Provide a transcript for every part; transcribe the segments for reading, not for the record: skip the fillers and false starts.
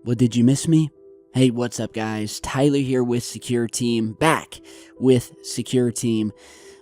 Well, did you miss me? Hey, what's up, guys? Tyler here with Secure Team, back with Secure Team.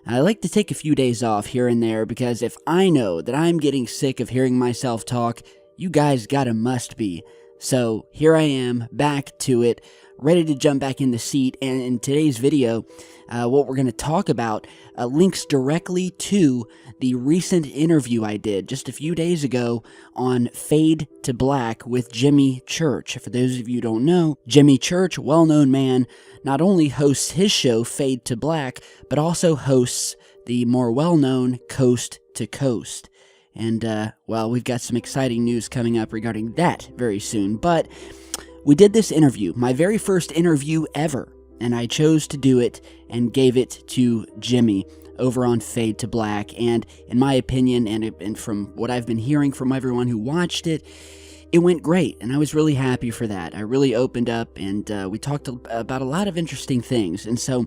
I like to take a few days off here and there because if I know that I'm getting sick of hearing myself talk, you guys gotta must be. So here I am, back to it, ready to jump back in the seat, and in today's video, what we're going to talk about links directly to the recent interview I did just a few days ago on Fade to Black with Jimmy Church. For those of you who don't know, Jimmy Church, well-known man, not only hosts his show Fade to Black, but also hosts the more well-known Coast to Coast. And, well, we've got some exciting news coming up regarding that very soon, but we did this interview, my very first interview ever, and I chose to do it and gave it to Jimmy over on Fade to Black, and in my opinion, and from what I've been hearing from everyone who watched it, it went great, and I was really happy for that. I really opened up, and we talked about a lot of interesting things, and so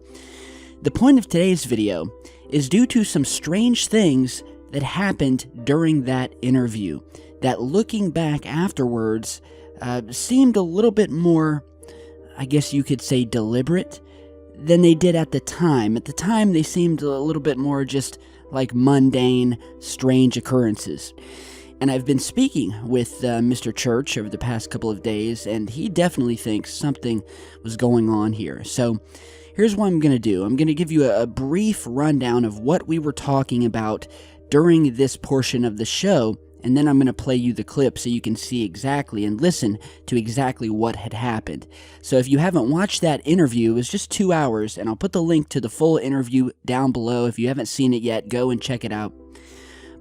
the point of today's video is due to some strange things that happened during that interview, that looking back afterwards seemed a little bit more, I guess you could say, deliberate than they did at the time. At the time, they seemed a little bit more just like mundane, strange occurrences. And I've been speaking with Mr. Church over the past couple of days, and he definitely thinks something was going on here. So here's what I'm going to do. I'm going to give you a brief rundown of what we were talking about during this portion of the show, and then I'm going to play you the clip so you can see exactly and listen to exactly what had happened. So if you haven't watched that interview, it was just 2 hours, and I'll put the link to the full interview down below. If you haven't seen it yet, go and check it out.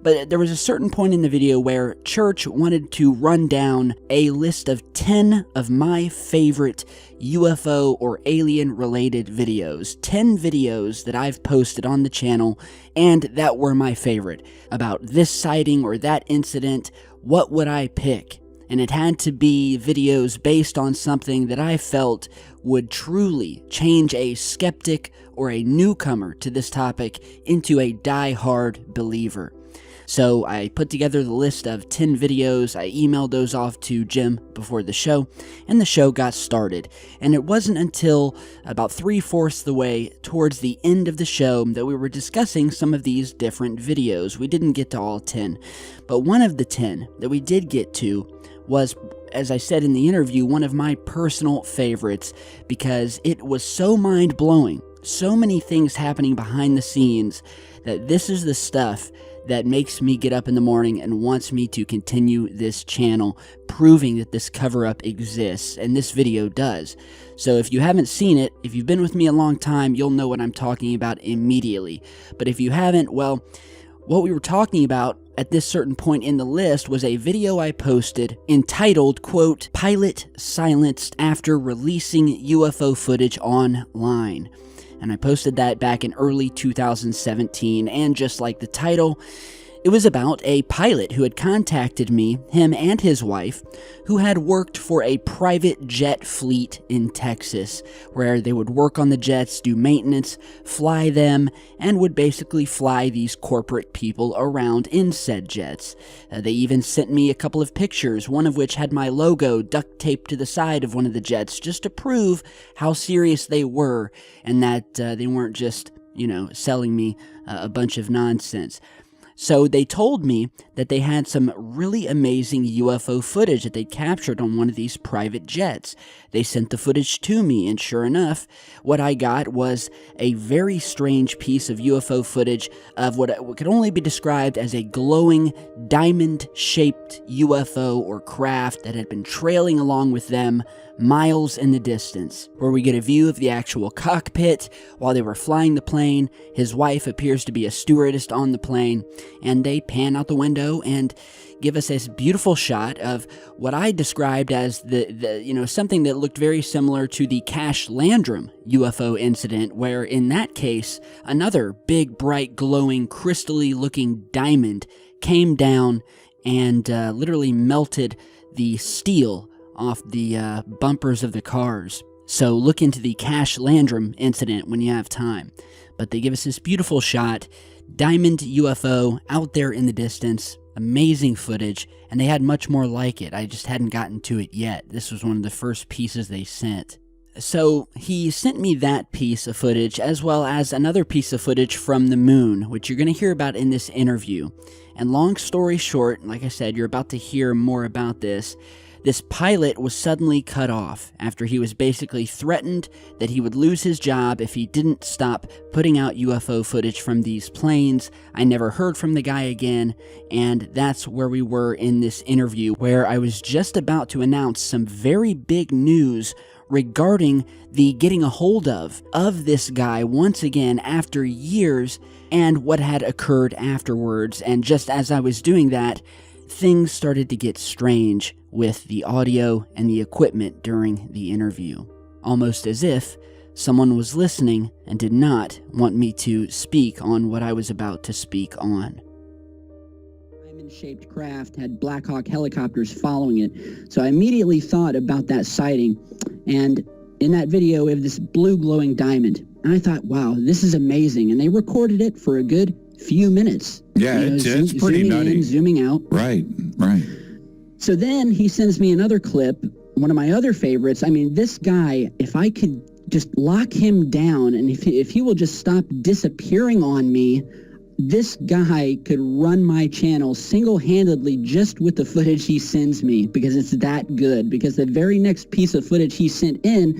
But there was a certain point in the video where Church wanted to run down a list of 10 of my favorite UFO or alien-related videos. 10 videos that I've posted on the channel and that were my favorite. About this sighting or that incident, what would I pick? And it had to be videos based on something that I felt would truly change a skeptic or a newcomer to this topic into a die-hard believer. So I put together the list of 10 videos, I emailed those off to Jim before the show, and the show got started. And it wasn't until about 3/4 the way towards the end of the show that we were discussing some of these different videos. We didn't get to all 10, but one of the 10 that we did get to was, as I said in the interview, one of my personal favorites because it was so mind-blowing, so many things happening behind the scenes, that this is the stuff that makes me get up in the morning and wants me to continue this channel, proving that this cover-up exists, and this video does. So if you haven't seen it, if you've been with me a long time, you'll know what I'm talking about immediately. But if you haven't, well, what we were talking about at this certain point in the list was a video I posted entitled, quote, "Pilot Silenced After Releasing UFO Footage Online." And I posted that back in early 2017, and just like the title, it was about a pilot who had contacted me, him and his wife, who had worked for a private jet fleet in Texas, where they would work on the jets, do maintenance, fly them, and would basically fly these corporate people around in said jets. They even sent me a couple of pictures, one of which had my logo duct taped to the side of one of the jets, just to prove how serious they were, and that they weren't just, selling me a bunch of nonsense. So they told me that they had some really amazing UFO footage that they'd captured on one of these private jets. They sent the footage to me, and sure enough, what I got was a very strange piece of UFO footage of what could only be described as a glowing, diamond-shaped UFO or craft that had been trailing along with them miles in the distance, where we get a view of the actual cockpit while they were flying the plane. His wife appears to be a stewardess on the plane, and they pan out the window and give us this beautiful shot of what I described as the something that looked very similar to the Cash Landrum UFO incident, where in that case, another big, bright, glowing, crystally looking diamond came down and literally melted the steel off the bumpers of the cars. So look into the Cash Landrum incident when you have time. But they give us this beautiful shot, diamond UFO out there in the distance, Amazing footage, and they had much more like it. I just hadn't gotten to it yet. This was one of the first pieces they sent. So he sent me that piece of footage, as well as another piece of footage from the moon, which you're going to hear about in this interview. And long story short, like I said, you're about to hear more about this. This pilot was suddenly cut off after he was basically threatened that he would lose his job if he didn't stop putting out UFO footage from these planes. I never heard from the guy again, and that's where we were in this interview, where I was just about to announce some very big news regarding the getting a hold of this guy once again after years, and what had occurred afterwards. And just as I was doing that, things started to get strange with the audio and the equipment during the interview, almost as if someone was listening and did not want me to speak on what I was about to speak on. Diamond-shaped craft had Black Hawk helicopters following it, so I immediately thought about that sighting, and in that video we have this blue glowing diamond, and I thought, wow, this is amazing, and they recorded it for a good few minutes. Yeah, it's pretty nutty. Zooming out. Right. So then he sends me another clip, one of my other favorites. I mean, this guy, if I could just lock him down, and if he will just stop disappearing on me, this guy could run my channel single-handedly just with the footage he sends me, because it's that good. Because the very next piece of footage he sent in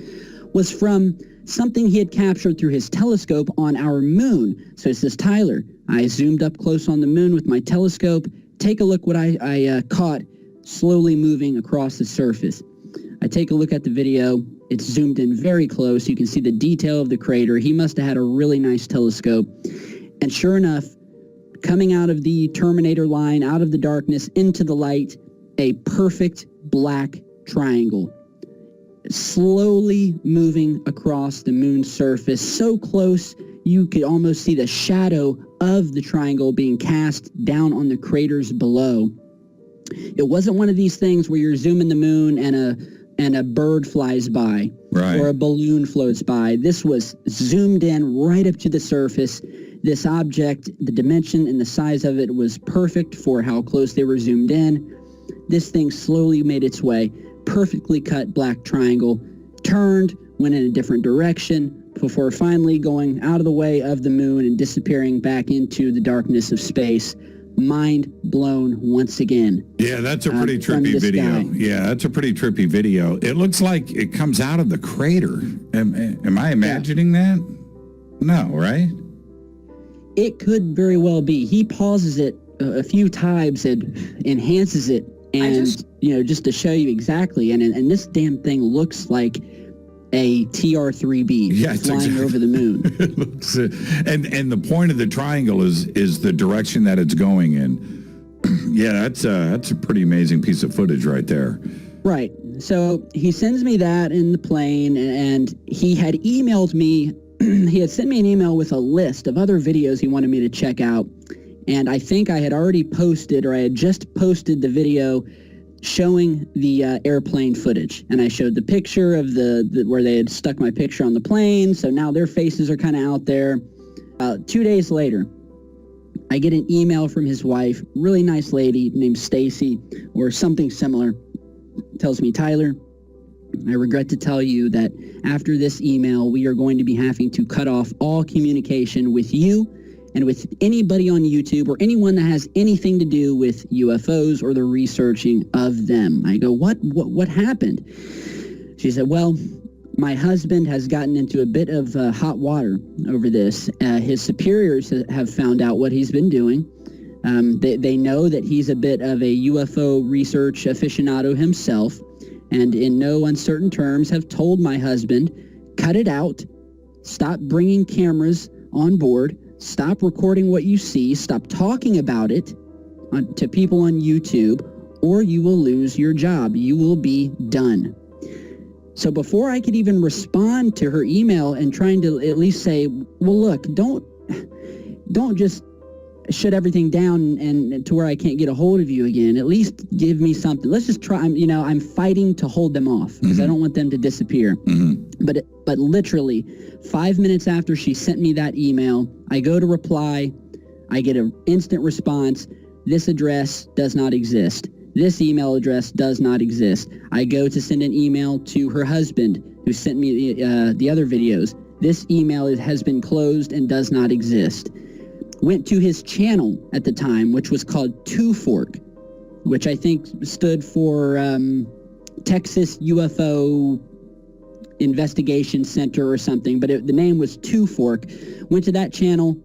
was from something he had captured through his telescope on our moon. So it says, Tyler, I zoomed up close on the moon with my telescope. Take a look what I caught slowly moving across the surface. I take a look at the video. It's zoomed in very close. You can see the detail of the crater. He must have had a really nice telescope. And sure enough, coming out of the Terminator line, out of the darkness, into the light, a perfect black triangle, slowly moving across the moon's surface, so close you could almost see the shadow of the triangle being cast down on the craters below. It wasn't one of these things where you're zooming the moon and a bird flies by, right, or a balloon floats by. This was zoomed in right up to the surface. This object, the dimension and the size of it was perfect for how close they were zoomed in. This thing slowly made its way, perfectly cut black triangle, turned, went in a different direction, before finally going out of the way of the moon and disappearing back into the darkness of space. Mind blown once again. Yeah, that's a pretty trippy video. Guy. Yeah, that's a pretty trippy video. It looks like it comes out of the crater. Am I imagining that? No, right? It could very well be. He pauses it a few times and enhances it, and just to show you exactly. And this damn thing looks like a TR-3B flying over the moon. And the point of the triangle is the direction that it's going in. Yeah, that's a pretty amazing piece of footage right there. Right. So he sends me that in the plane, and he had emailed me. He had sent me an email with a list of other videos he wanted me to check out. And I think I had already posted, or I had just posted the video showing the airplane footage, and I showed the picture of the where they had stuck my picture on the plane, so now their faces are kind of out there. 2 days later, I get an email from his wife, really nice lady named Stacy, or something similar, tells me, Tyler, I regret to tell you that after this email, we are going to be having to cut off all communication with you and with anybody on YouTube or anyone that has anything to do with UFOs or the researching of them. I go, what happened? She said, well, my husband has gotten into a bit of hot water over this. His superiors have found out what he's been doing. They know that he's a bit of a UFO research aficionado himself, and in no uncertain terms have told my husband, cut it out, stop bringing cameras on board, stop recording what you see, stop talking about it to people on YouTube, or you will lose your job. You will be done. So before I could even respond to her email and trying to at least say, well, look, don't just shut everything down and to where I can't get a hold of you again. At least give me something. Let's just try. I'm fighting to hold them off because I don't want them to disappear. But literally 5 minutes after she sent me that email, I go to reply. I get an instant response. this address does not exist. This email address does not exist. I go to send an email to her husband, who sent me the other videos. This email has been closed and does not exist. Went to his channel at the time, which was called Two Fork, which I think stood for Texas UFO Investigation Center or something, but the name was Two Fork. Went to that channel,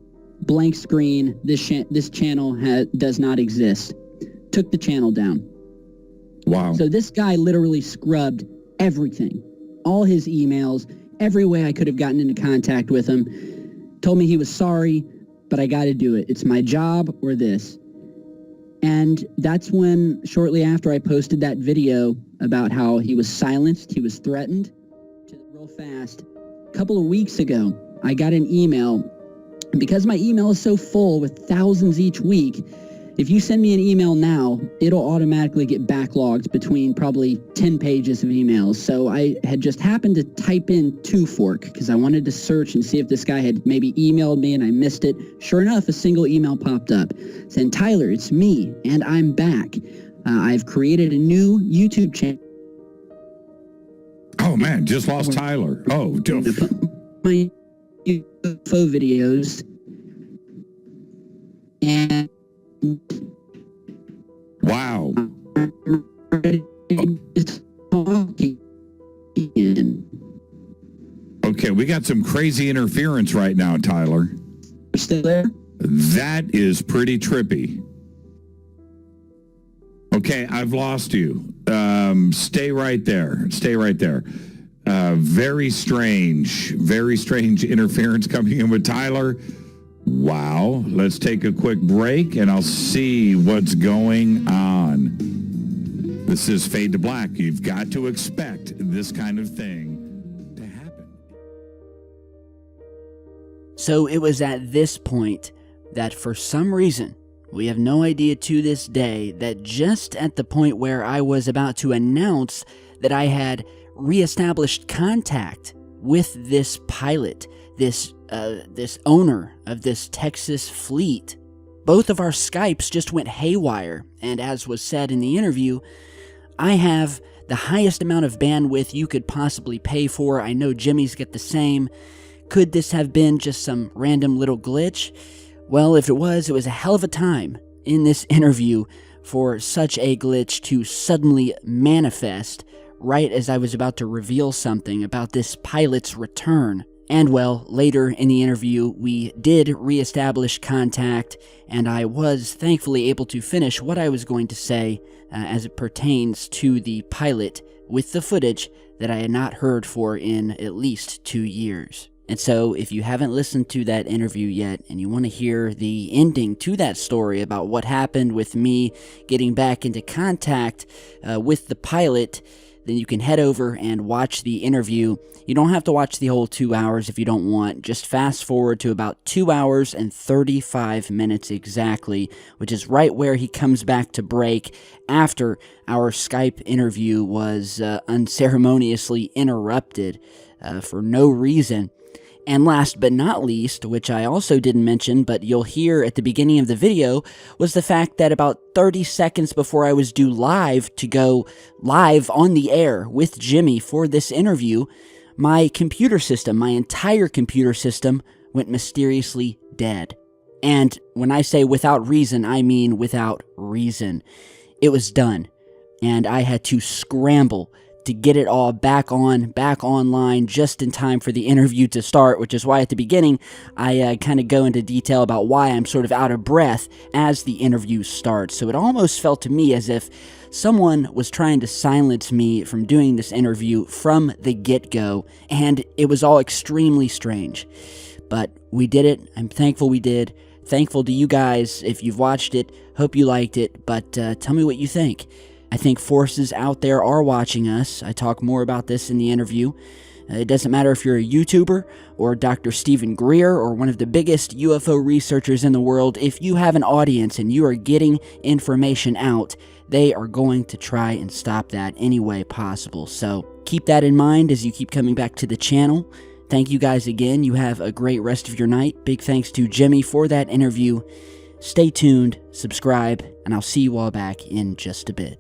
blank screen. This channel does not exist. Took the channel down. Wow. So this guy literally scrubbed everything, all his emails, every way I could have gotten into contact with him. Told me he was sorry, but I got to do it. It's my job or this. And that's when, shortly after I posted that video about how he was silenced, he was threatened, real fast. A couple of weeks ago, I got an email. Because my email is so full with thousands each week, if you send me an email now, it'll automatically get backlogged between probably 10 pages of emails. So I had just happened to type in Two Fork because I wanted to search and see if this guy had maybe emailed me and I missed it. Sure enough, a single email popped up saying, "Tyler, it's me, and I'm back. I've created a new YouTube channel." Oh, man, just lost Tyler. Oh, my UFO videos. And wow. Okay, we got some crazy interference right now, Tyler. Still there? That is pretty trippy. Okay, I've lost you. Stay right there. Stay right there. Very strange interference coming in with Tyler. Wow. Let's take a quick break and I'll see what's going on. This is Fade to Black. You've got to expect this kind of thing to happen. So it was at this point that for some reason, we have no idea to this day, that just at the point where I was about to announce that I had reestablished contact with this pilot, this owner of this Texas fleet, both of our Skypes just went haywire. And as was said in the interview, I have the highest amount of bandwidth you could possibly pay for. I know Jimmy's got the same. Could this have been just some random little glitch? Well, if it was a hell of a time in this interview for such a glitch to suddenly manifest right as I was about to reveal something about this pilot's return. And well, later in the interview, we did reestablish contact, and I was thankfully able to finish what I was going to say as it pertains to the pilot with the footage that I had not heard for in at least 2 years. And so, if you haven't listened to that interview yet, and you want to hear the ending to that story about what happened with me getting back into contact with the pilot, then you can head over and watch the interview. You don't have to watch the whole 2 hours if you don't want. Just fast forward to about 2 hours and 35 minutes exactly, which is right where he comes back to break after our Skype interview was unceremoniously interrupted for no reason. And last but not least, which I also didn't mention, but you'll hear at the beginning of the video, was the fact that about 30 seconds before I was due live to go live on the air with Jimmy for this interview, my computer system, my entire computer system, went mysteriously dead. And when I say without reason, I mean without reason. It was done, and I had to scramble to get it all back online just in time for the interview to start, which is why at the beginning I kind of go into detail about why I'm sort of out of breath as the interview starts. So it almost felt to me as if someone was trying to silence me from doing this interview from the get-go, and it was all extremely strange. But we did it. I'm thankful we did. Thankful to you guys if you've watched it. Hope you liked it, but tell me what you think. I think forces out there are watching us. I talk more about this in the interview. It doesn't matter if you're a YouTuber or Dr. Stephen Greer or one of the biggest UFO researchers in the world. If you have an audience and you are getting information out, they are going to try and stop that any way possible. So keep that in mind as you keep coming back to the channel. Thank you guys again. You have a great rest of your night. Big thanks to Jimmy for that interview. Stay tuned, subscribe, and I'll see you all back in just a bit.